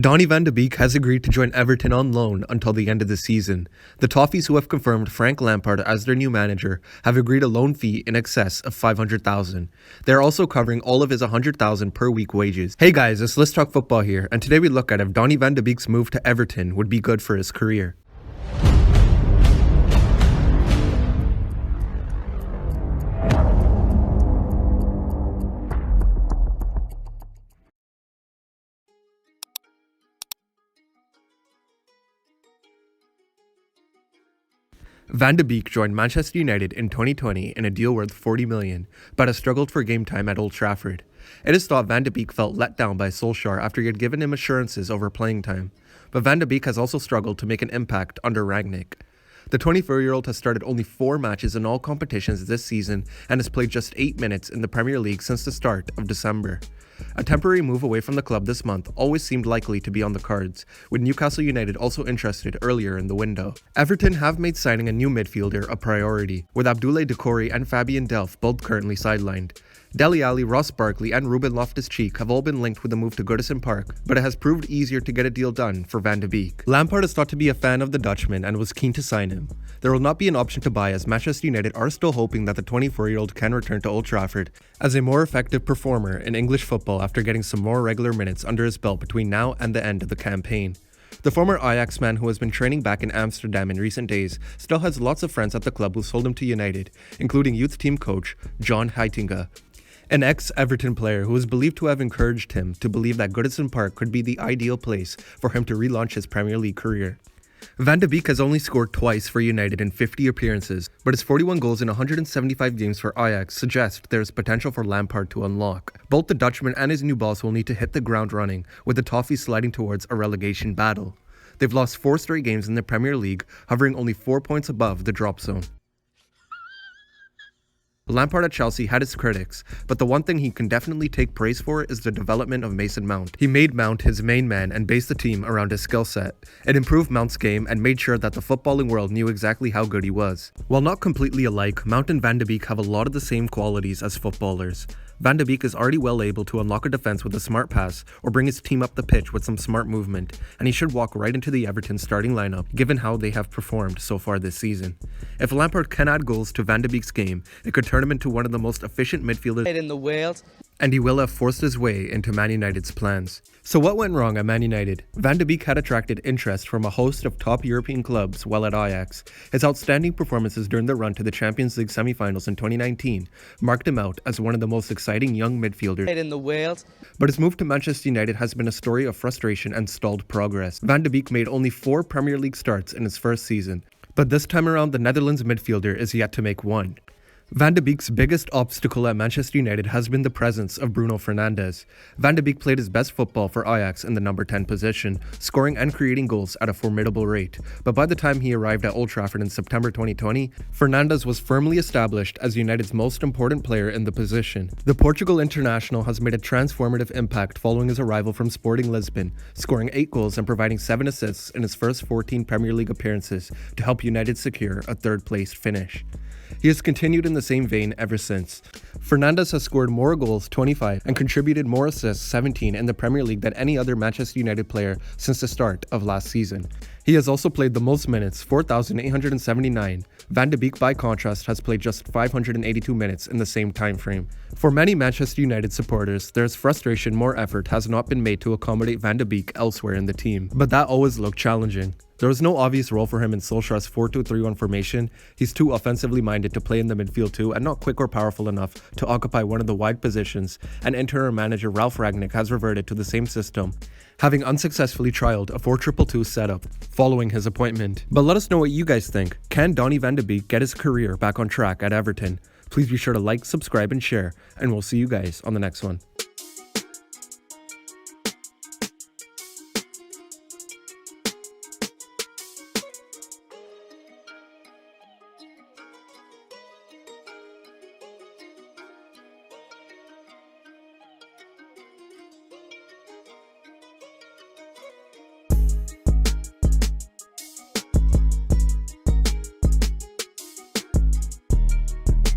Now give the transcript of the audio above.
Donny van de Beek has agreed to join Everton on loan until the end of the season. The Toffees, who have confirmed Frank Lampard as their new manager, have agreed a loan fee in excess of $500,000. They're also covering all of his $100,000 per week wages. Hey guys, it's Let's Talk Football here, and today we look at if Donny van de Beek's move to Everton would be good for his career. Van de Beek joined Manchester United in 2020 in a deal worth $40 million, but has struggled for game time at Old Trafford. It is thought Van de Beek felt let down by Solskjaer after he had given him assurances over playing time, but Van de Beek has also struggled to make an impact under Rangnick. The 24-year-old has started only 4 matches in all competitions this season and has played just 8 minutes in the Premier League since the start of December. A temporary move away from the club this month always seemed likely to be on the cards, with Newcastle United also interested earlier in the window. Everton have made signing a new midfielder a priority, with Abdoulaye Doucouré and Fabian Delph both currently sidelined. Dele Alli, Ross Barkley and Ruben Loftus-Cheek have all been linked with the move to Goodison Park, but it has proved easier to get a deal done for Van de Beek. Lampard is thought to be a fan of the Dutchman and was keen to sign him. There will not be an option to buy, as Manchester United are still hoping that the 24-year-old can return to Old Trafford as a more effective performer in English football after getting some more regular minutes under his belt between now and the end of the campaign. The former Ajax man, who has been training back in Amsterdam in recent days, still has lots of friends at the club who sold him to United, including youth team coach John Heitinga, an ex-Everton player who is believed to have encouraged him to believe that Goodison Park could be the ideal place for him to relaunch his Premier League career. Van de Beek has only scored twice for United in 50 appearances, but his 41 goals in 175 games for Ajax suggest there is potential for Lampard to unlock. Both the Dutchman and his new boss will need to hit the ground running, with the Toffees sliding towards a relegation battle. They've lost 4 straight games in the Premier League, hovering only 4 points above the drop zone. Lampard at Chelsea had his critics, but the one thing he can definitely take praise for is the development of Mason Mount. He made Mount his main man and based the team around his skill set. It improved Mount's game and made sure that the footballing world knew exactly how good he was. While not completely alike, Mount and Van de Beek have a lot of the same qualities as footballers. Van de Beek is already well able to unlock a defense with a smart pass or bring his team up the pitch with some smart movement, and he should walk right into the Everton starting lineup given how they have performed so far this season. If Lampard can add goals to Van de Beek's game, it could turn him into one of the most efficient midfielders in the world, and he will have forced his way into Man United's plans. So what went wrong at Man United? Van de Beek had attracted interest from a host of top European clubs while at Ajax. His outstanding performances during the run to the Champions League semi-finals in 2019 marked him out as one of the most exciting young midfielders in the world. But his move to Manchester United has been a story of frustration and stalled progress. Van de Beek made only 4 Premier League starts in his first season, but this time around the Netherlands midfielder is yet to make one. Van de Beek's biggest obstacle at Manchester United has been the presence of Bruno Fernandes. Van de Beek played his best football for Ajax in the number 10 position, scoring and creating goals at a formidable rate. But by the time he arrived at Old Trafford in September 2020, Fernandes was firmly established as United's most important player in the position. The Portugal international has made a transformative impact following his arrival from Sporting Lisbon, scoring 8 goals and providing 7 assists in his first 14 Premier League appearances to help United secure a third-place finish. He has continued in the same vein ever since. Fernandes has scored more goals, 25, and contributed more assists, 17, in the Premier League than any other Manchester United player since the start of last season. He has also played the most minutes, 4,879. Van de Beek, by contrast, has played just 582 minutes in the same time frame. For many Manchester United supporters, there is frustration more effort has not been made to accommodate Van de Beek elsewhere in the team, but that always looked challenging. There was no obvious role for him in Solskjaer's 4-2-3-1 formation. He's too offensively minded to play in the midfield too, and not quick or powerful enough to occupy one of the wide positions, and interim manager Ralf Rangnick has reverted to the same system, having unsuccessfully trialed a 4-2-2 setup following his appointment. But let us know what you guys think. Can Donny van de Beek get his career back on track at Everton? Please be sure to like, subscribe, and share, and we'll see you guys on the next one.